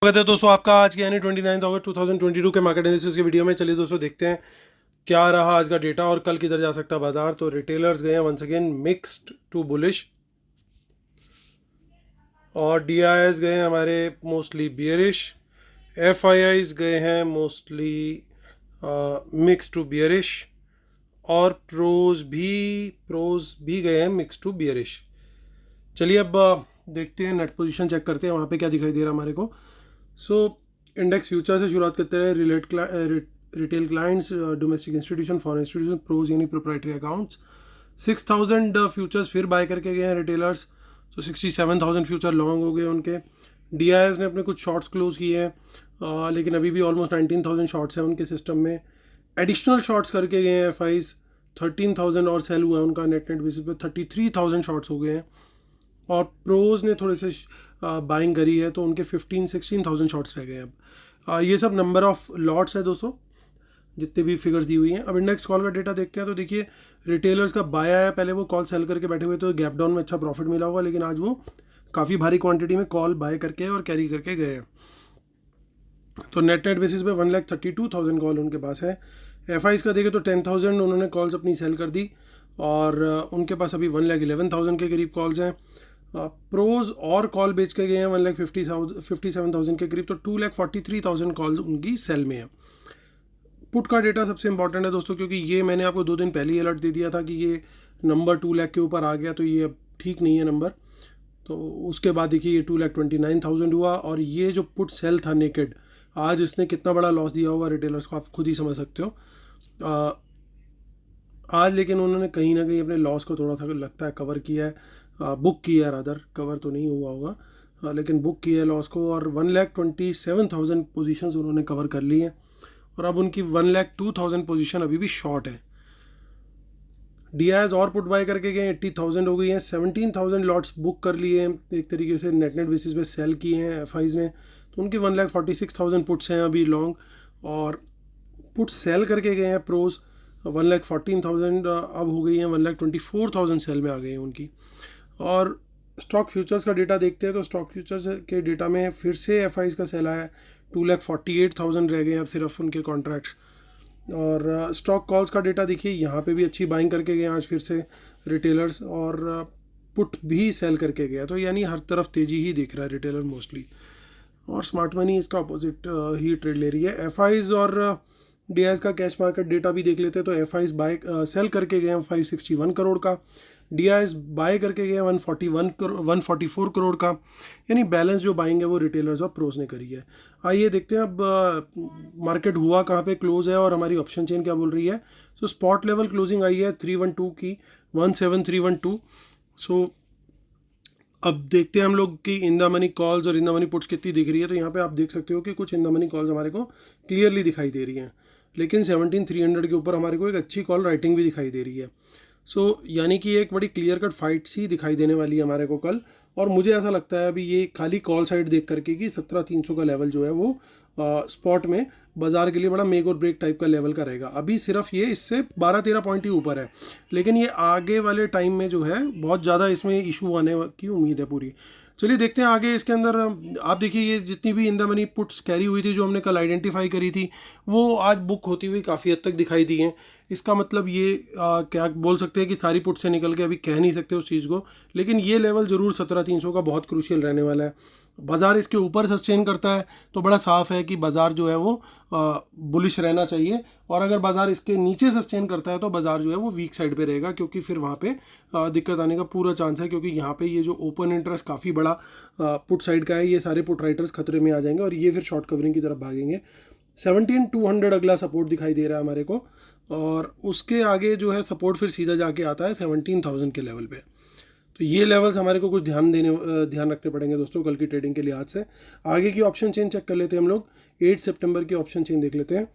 स्वागत है दोस्तों आपका आज के यानी 29 अगस्त 2022 के मार्केट एनालिसिस के वीडियो में। चलिए दोस्तों देखते हैं क्या रहा आज का डेटा और कल किधर जा सकता है बाजार। तो रिटेलर्स गए हैं once again mixed to bullish और डीआईएस गए हैं हमारे मोस्टली बियरिश। एफआईआईज गए हैं मोस्टली मिक्स टू बियरिश और प्रोज भी गए हैं मिक्स टू बियरिश। चलिए अब देखते हैं नेट पोजीशन चेक करते हैं वहाँ पे क्या दिखाई दे रहा है हमारे को। सो इंडेक्स फ्यूचर से शुरुआत करते हैं। Retail clients, domestic institution, foreign institution, pros यानी प्रोप्राइटरी अकाउंट्स 6000 फ्यूचर्स फिर बाय करके गए हैं रिटेलर्स। तो 67,000 फ्यूचर लॉन्ग हो गए उनके। डीआईएस ने अपने कुछ शॉर्ट्स क्लोज किए हैं लेकिन अभी भी ऑलमोस्ट 19,000 शॉर्ट्स हैं उनके सिस्टम में। एडिशनल शॉर्ट्स करके गए हैं एफआईज 13,000 और सेल हुआ है उनका नेट बेसिस पे 33,000 शॉर्ट्स हो गए हैं। और प्रोज ने थोड़े से बाइंग करी है तो उनके 15-16,000 शॉर्ट्स रह गए हैं अब। ये सब नंबर ऑफ लॉट्स है दोस्तों जितने भी फिगर्स दी हुई हैं। अब इंडेक्स कॉल का डेटा देखते हैं तो देखिए रिटेलर्स का बाय आया, पहले वो कॉल सेल करके बैठे हुए तो गैप डाउन में अच्छा प्रॉफिट मिला होगा, लेकिन आज वो काफ़ी भारी क्वांटिटी में कॉल बाय करके और कैरी करके गए हैं। तो नेट बेसिस पे 1,32,000 कॉल उनके पास है। एफआईज का देखें तो 10,000 उन्होंने कॉल्स अपनी सेल कर दी और उनके पास अभी 1,11,000 के करीब कॉल्स हैं। प्रोज और कॉल बेच के गए हैं 1,57,000 के करीब, तो 2,43,000 कॉल्स उनकी सेल में है। पुट का डेटा सबसे इंपॉर्टेंट है दोस्तों, क्योंकि ये मैंने आपको 2 दिन पहले ही अलर्ट दे दिया था कि ये नंबर 2 लाख के ऊपर आ गया, तो ये अब ठीक नहीं है नंबर। तो उसके बाद देखिए ये 2,29,000 हुआ और ये जो पुट सेल था नेकेड, आज इसने कितना बड़ा लॉस दिया होगा रिटेलर्स को आप खुद ही समझ सकते हो। आज लेकिन उन्होंने कहीं ना कहीं अपने लॉस को थोड़ा सा लगता है कवर किया है, बुक किया है, रादर कवर तो नहीं हुआ होगा लेकिन बुक किया है लॉस को। और 1,27,000 पोजीशंस उन्होंने कवर कर ली हैं और अब उनकी 1,02,000 पोजीशन अभी भी शॉर्ट है। डीआईएस और पुट बाय करके गए 80,000 हो गई हैं। 17,000 लॉट्स बुक कर लिए हैं एक तरीके से, नेट बेसिस पे सेल किए हैं एफआईज ने, तो उनके 1,46,000 पुट्स हैं अभी लॉन्ग। और पुट सेल करके गए हैं प्रोज 1,14,000 अब हो गई हैं 1,24,000 सेल में आ गई हैं उनकी। और स्टॉक फ्यूचर्स का डेटा देखते हैं तो स्टॉक फ्यूचर्स के डेटा में फिर से एफआईज का सेल आया है, 2,48,000 रह गए हैं अब सिर्फ उनके कॉन्ट्रैक्ट्स। और स्टॉक कॉल्स का डेटा देखिए यहाँ पे भी अच्छी बाइंग करके गए आज फिर से रिटेलर्स, और पुट भी सेल करके गया, तो यानी हर तरफ तेज़ी ही दिख रहा है रिटेलर मोस्टली। और स्मार्ट मनी इसका अपोजिट ही ट्रेड ले रही है। एफआईज और डीआईएस का कैश मार्केट डेटा भी देख लेते हैं तो एफआईज बाय सेल करके गए हैं 561 करोड़ का, डीआईएस बाय करके गए 144 करोड़ का, यानी बैलेंस जो बाइंग है वो रिटेलर्स और प्रोज ने करी है। आइए देखते हैं अब मार्केट हुआ कहाँ पे क्लोज है और हमारी ऑप्शन चेन क्या बोल रही है। तो स्पॉट लेवल क्लोजिंग आई है 312 की 17312। सो अब देखते हैं हम लोग कि इन द मनी कॉल्स और इन द मनी पुट्स कितनी दिख रही है। तो यहाँ पे आप देख सकते हो कि कुछ इन द मनी कॉल्स हमारे को क्लियरली दिखाई दे रही हैं, लेकिन 17,300 के ऊपर हमारे को एक अच्छी कॉल राइटिंग भी दिखाई दे रही है। सो यानी कि एक बड़ी क्लियर कट फाइट सी दिखाई देने वाली है हमारे को कल। और मुझे ऐसा लगता है अभी ये खाली कॉल साइड देख करके कि 17,300 का लेवल जो है वो स्पॉट में बाजार के लिए बड़ा मेक और ब्रेक टाइप का लेवल का रहेगा। अभी सिर्फ ये इससे 12-13 पॉइंट ही ऊपर है, लेकिन ये आगे वाले टाइम में जो है बहुत ज़्यादा इसमें इशू आने की उम्मीद है पूरी। चलिए देखते हैं आगे इसके अंदर। आप देखिए ये जितनी भी in the money puts carry हुई थी जो हमने कल आइडेंटिफाई करी थी वो आज बुक होती हुई काफ़ी हद तक दिखाई दी हैं। इसका मतलब ये क्या बोल सकते हैं कि सारी पुट से निकल के अभी कह नहीं सकते उस चीज़ को, लेकिन ये लेवल ज़रूर 17,300 का बहुत क्रूशियल रहने वाला है। बाज़ार इसके ऊपर सस्टेन करता है तो बड़ा साफ़ है कि बाज़ार जो है वो बुलिश रहना चाहिए, और अगर बाज़ार इसके नीचे सस्टेन करता है तो बाज़ार जो है वो वीक साइड पे रहेगा, क्योंकि फिर वहाँ पे दिक्कत आने का पूरा चांस है, क्योंकि यहाँ पे ये जो ओपन इंटरेस्ट काफ़ी बड़ा पुट साइड का है, ये सारे पुट राइटर्स खतरे में आ जाएंगे और ये फिर शॉर्ट कवरिंग की तरफ भागेंगे। 17,200 अगला सपोर्ट दिखाई दे रहा है हमारे को, और उसके आगे जो है सपोर्ट फिर सीधा जाके आता है 17,000 के लेवल पे। तो ये लेवल्स हमारे को कुछ ध्यान रखने पड़ेंगे दोस्तों कल की ट्रेडिंग के लिहाज से। आगे की ऑप्शन चेन चेक कर लेते हैं हम लोग। 8 सितंबर की ऑप्शन चेन देख लेते हैं।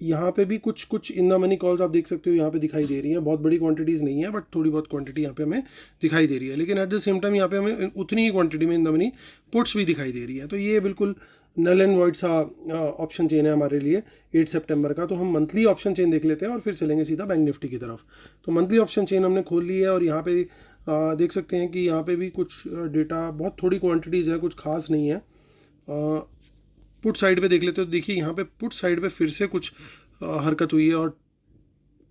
यहाँ पे भी कुछ इन द मनी कॉल्स आप देख सकते हो यहाँ पे दिखाई दे रही हैं। बहुत बड़ी क्वांटिटीज़ नहीं है बट थोड़ी बहुत क्वांटिटी यहाँ पे हमें दिखाई दे रही है, लेकिन एट द सेम टाइम यहाँ पे हमें उतनी ही क्वांटिटी में इन द मनी पुट्स भी दिखाई दे रही है। तो ये बिल्कुल नल एंड वॉइड सा ऑप्शन चेन है हमारे लिए 8 सितंबर का। तो हम मंथली ऑप्शन चेन देख लेते हैं और फिर चलेंगे सीधा बैंक निफ्टी की तरफ। तो मंथली ऑप्शन चेन हमने खोल ली है और यहाँ पे देख सकते हैं कि यहाँ पे भी कुछ डेटा, बहुत थोड़ी क्वांटिटीज़ है, कुछ खास नहीं है। पुट साइड पे देख लेते हो, देखिए यहाँ पे पुट साइड पे फिर से कुछ हरकत हुई है और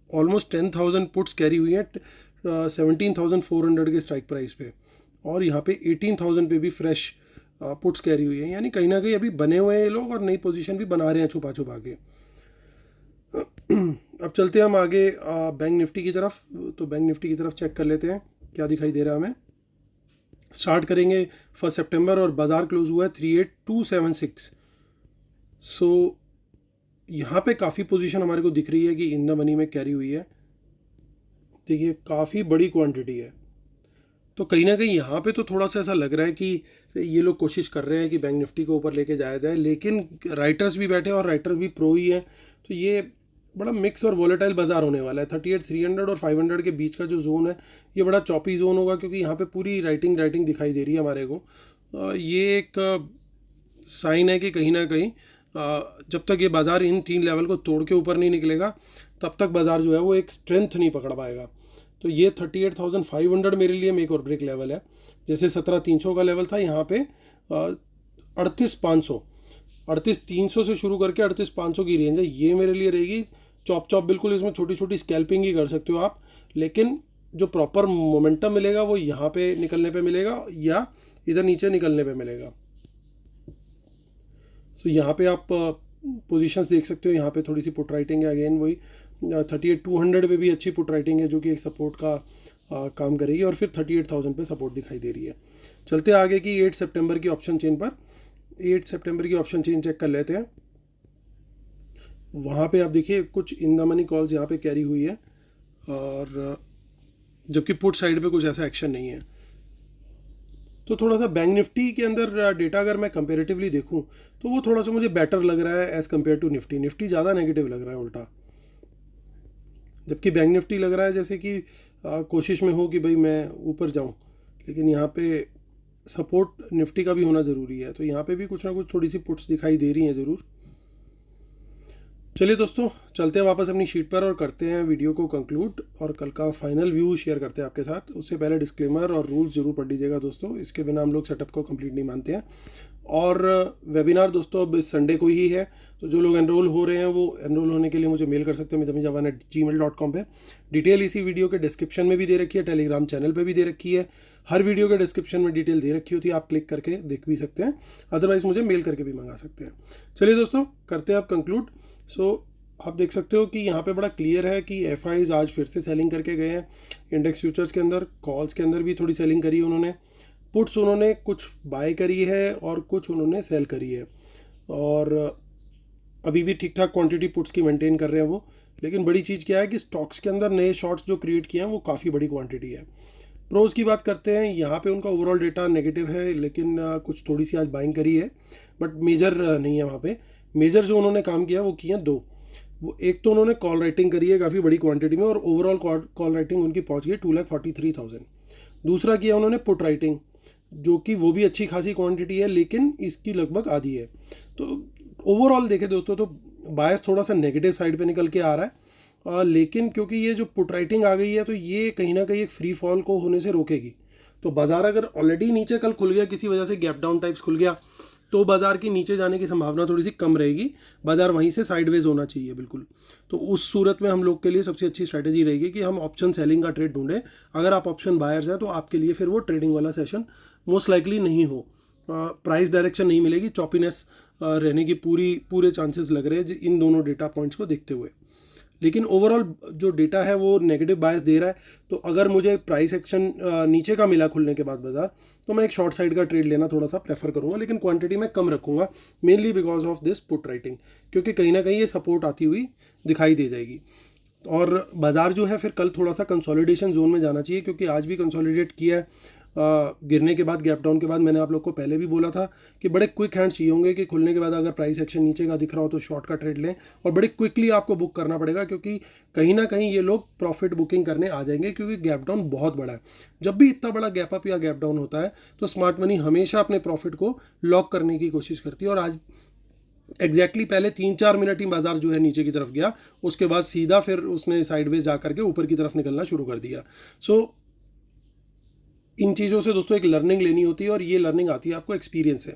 ऑलमोस्ट 10,000 पुट्स कैरी हुई हैं 17,400 के स्ट्राइक प्राइस पे, और यहाँ पे 18,000 पे भी फ्रेश पुट्स कैरी हुई है, यानी कहीं ना कहीं अभी बने हुए हैं ये लोग और नई पोजीशन भी बना रहे हैं छुपा छुपा के। अब चलते हैं हम आगे बैंक निफ्टी की तरफ। तो बैंक निफ्टी की तरफ चेक कर लेते हैं क्या दिखाई दे रहा है हमें। स्टार्ट करेंगे 1 सितंबर और बाज़ार क्लोज हुआ है 38,276। सो यहाँ पे काफ़ी पोजीशन हमारे को दिख रही है कि इन द मनी में कैरी हुई है। देखिए काफ़ी बड़ी क्वांटिटी है, तो कहीं ना कहीं यहाँ पे तो थोड़ा सा ऐसा लग रहा है कि ये लोग कोशिश कर रहे हैं कि बैंक निफ्टी को ऊपर लेके जाया जाए, लेकिन राइटर्स भी बैठे और राइटर भी प्रो ही हैं, तो ये बड़ा मिक्स और वॉलेटाइल बाजार होने वाला है। 38,300 और 500 के बीच का जो जोन है ये बड़ा चॉपी जोन होगा, क्योंकि यहाँ पे पूरी राइटिंग दिखाई दे रही है हमारे को। ये एक साइन है कि कहीं ना कहीं जब तक ये बाज़ार इन 3 लेवल को तोड़ के ऊपर नहीं निकलेगा तब तक बाज़ार जो है वो एक स्ट्रेंथ नहीं पकड़ पाएगा। तो ये 38,500 मेरे लिए मेक और ब्रेक लेवल है। जैसे 17,300 का लेवल था, यहाँ पे 38,300 से शुरू करके 38,500 की रेंज है, ये मेरे लिए रहेगी चॉप बिल्कुल। इसमें छोटी छोटी स्कैल्पिंग ही कर सकते हो आप, लेकिन जो प्रॉपर मोमेंटम मिलेगा वो यहाँ पे निकलने पे मिलेगा या इधर नीचे निकलने पे मिलेगा। सो यहाँ पे आप पोजीशंस देख सकते हो, यहाँ पे थोड़ी सी पुट राइटिंग है, अगेन वही 38,200 पे भी अच्छी पुट राइटिंग है जो कि एक सपोर्ट का काम करेगी, और फिर 38,000 पे सपोर्ट दिखाई दे रही है। चलते आगे की 8 सितंबर की ऑप्शन चेन पर। 8 सितंबर की ऑप्शन चेन चेक कर लेते हैं। वहाँ पे आप देखिए कुछ इन द मनी कॉल्स यहाँ पे कैरी हुई है, और जबकि पुट साइड पे कुछ ऐसा एक्शन नहीं है। तो थोड़ा सा बैंक निफ्टी के अंदर डेटा अगर मैं कंपेरेटिवली देखूं तो वो थोड़ा सा मुझे बेटर लग रहा है as compared to Nifty. Nifty ज़्यादा नेगेटिव लग रहा है उल्टा, जबकि बैंक निफ्टी लग रहा है जैसे कि कोशिश में हो कि भाई मैं ऊपर जाऊं, लेकिन यहाँ पे सपोर्ट निफ्टी का भी होना ज़रूरी है। तो यहाँ पे भी कुछ ना कुछ थोड़ी सी पुट्स दिखाई दे रही हैं ज़रूर। चलिए दोस्तों, चलते हैं वापस अपनी शीट पर और करते हैं वीडियो को कंक्लूड, और कल का फाइनल व्यू शेयर करते हैं आपके साथ। उससे पहले डिस्क्लेमर और रूल्स ज़रूर पढ़ लीजिएगा दोस्तों, इसके बिना हम लोग सेटअप को कंप्लीट नहीं मानते हैं। और वेबिनार दोस्तों अब इस संडे को ही है, तो जो लोग एनरोल हो रहे हैं वो एनरोल होने के लिए मुझे मेल कर सकते हैं mitamijawan@gmail.com पे। डिटेल इसी वीडियो के डिस्क्रिप्शन में भी दे रखी है, टेलीग्राम चैनल पे भी दे रखी है। हर वीडियो के डिस्क्रिप्शन में डिटेल दे रखी होती है, आप क्लिक करके देख भी सकते हैं, अदरवाइज मुझे मेल करके भी मंगा सकते हैं। चलिए दोस्तों, करते हैं आप कंक्लूड। आप देख सकते हो कि यहाँ पे बड़ा क्लियर है कि एफआईज आज फिर से सेलिंग करके गए हैं। इंडेक्स फ्यूचर्स के अंदर, कॉल्स के अंदर भी थोड़ी सेलिंग करी है उन्होंने। पुट्स उन्होंने कुछ बाय करी है और कुछ उन्होंने सेल करी है, और अभी भी ठीक ठाक क्वांटिटी पुट्स की मेंटेन कर रहे हैं वो। लेकिन बड़ी चीज़ क्या है कि स्टॉक्स के अंदर नए शॉर्ट्स जो क्रिएट किए हैं वो काफ़ी बड़ी क्वांटिटी है। प्रोज की बात करते हैं, यहाँ पे उनका ओवरऑल डेटा नेगेटिव है, लेकिन कुछ थोड़ी सी आज बाइंग करी है, बट मेजर नहीं है वहाँ पे। मेजर जो उन्होंने काम किया वो किए हैं दो। वो एक तो उन्होंने कॉल राइटिंग करी है काफ़ी बड़ी क्वांटिटी में, और ओवरऑल कॉल राइटिंग उनकी पहुँच गई 2,43,000। दूसरा किया उन्होंने पुट राइटिंग, जो कि वो भी अच्छी खासी क्वांटिटी है, लेकिन इसकी लगभग आधी है। तो ओवरऑल देखें दोस्तों तो बायस थोड़ा सा नेगेटिव साइड पे निकल के आ रहा है, लेकिन क्योंकि ये जो पुट राइटिंग आ गई है तो ये कहीं ना कहीं एक फ्री फॉल को होने से रोकेगी। तो बाजार अगर ऑलरेडी नीचे कल खुल गया, किसी वजह से गैप डाउन टाइप्स खुल गया, तो बाजार की नीचे जाने की संभावना थोड़ी सी कम रहेगी, बाजार वहीं से साइडवेज होना चाहिए बिल्कुल। तो उस सूरत में हम लोग के लिए सबसे अच्छी स्ट्रैटेजी रहेगी कि हम ऑप्शन सेलिंग का ट्रेड ढूंढें। अगर आप ऑप्शन बायर्स हैं तो आपके लिए फिर वो ट्रेडिंग वाला सेशन मोस्ट लाइकली नहीं हो, प्राइस डायरेक्शन नहीं मिलेगी, चॉपीनेस रहने की पूरे चांसेस लग रहे हैं इन दोनों डेटा पॉइंट्स को देखते हुए। लेकिन ओवरऑल जो डेटा है वो नेगेटिव बायस दे रहा है, तो अगर मुझे प्राइस एक्शन नीचे का मिला खुलने के बाद बाजार, तो मैं एक शॉर्ट साइड का ट्रेड लेना थोड़ा सा प्रेफर करूंगा, लेकिन क्वांटिटी में कम रखूंगा, mainly because of this put writing, क्योंकि कहीं ना कहीं ये सपोर्ट आती हुई दिखाई दे जाएगी। और बाजार जो है फिर कल थोड़ा सा कंसोलिडेशन जोन में जाना चाहिए, क्योंकि आज भी कंसोलिडेट किया है गिरने के बाद, गैप डाउन के बाद। मैंने आप लोग को पहले भी बोला था कि बड़े क्विक हैंड्स चाहिए होंगे कि खुलने के बाद अगर प्राइस एक्शन नीचे का दिख रहा हो तो शॉर्ट का ट्रेड लें, और बड़े क्विकली आपको बुक करना पड़ेगा, क्योंकि कहीं ना कहीं ये लोग प्रॉफिट बुकिंग करने आ जाएंगे, क्योंकि गैप डाउन बहुत बड़ा है। जब भी इतना बड़ा गैप अप या गैप डाउन होता है तो स्मार्ट मनी हमेशा अपने प्रॉफिट को लॉक करने की कोशिश करती है, और आज एग्जैक्टली पहले 3-4 मिनट ही बाजार जो है नीचे की तरफ गया, उसके बाद सीधा फिर उसने साइडवेज जा करके ऊपर की तरफ निकलना शुरू कर दिया। इन चीज़ों से दोस्तों एक लर्निंग लेनी होती है, और ये लर्निंग आती है आपको एक्सपीरियंस से।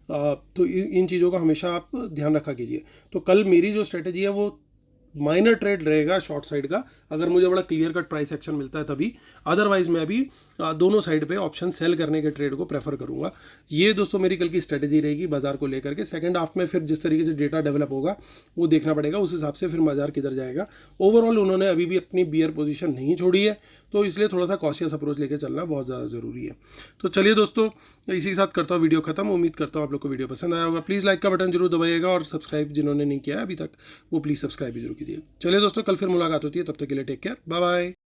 तो इन चीज़ों का हमेशा आप ध्यान रखा कीजिए। तो कल मेरी जो स्ट्रेटजी है वो माइनर ट्रेड रहेगा शॉर्ट साइड का, अगर मुझे बड़ा क्लियर कट प्राइस एक्शन मिलता है तभी, अदरवाइज मैं अभी दोनों साइड पे ऑप्शन सेल करने के ट्रेड को प्रेफर करूंगा। ये दोस्तों मेरी कल की स्ट्रेटजी रहेगी बाजार को लेकर के। सेकंड हाफ में फिर जिस तरीके से डेटा डेवलप होगा वो देखना पड़ेगा, उस हिसाब से फिर बाजार किधर जाएगा। ओवरऑल उन्होंने अभी भी अपनी बियर पोजीशन नहीं छोड़ी है, तो इसलिए थोड़ा सा कॉशियस अप्रोच लेके चलना बहुत ज़्यादा ज़रूरी है। तो चलिए दोस्तों, इसी के साथ करता हूँ वीडियो खत्म। उम्मीद करता हूँ आप लोग को वीडियो पसंद आया होगा। प्लीज़ लाइक का बटन जरूर दबाइएगा, और सब्सक्राइब जिन्होंने नहीं किया है अभी तक वो प्लीज़ सब्सक्राइब भी जरूर कीजिए। चलिए दोस्तों, कल फिर मुलाकात होती है, तब तक के लिए टेक केयर, बाय बाय।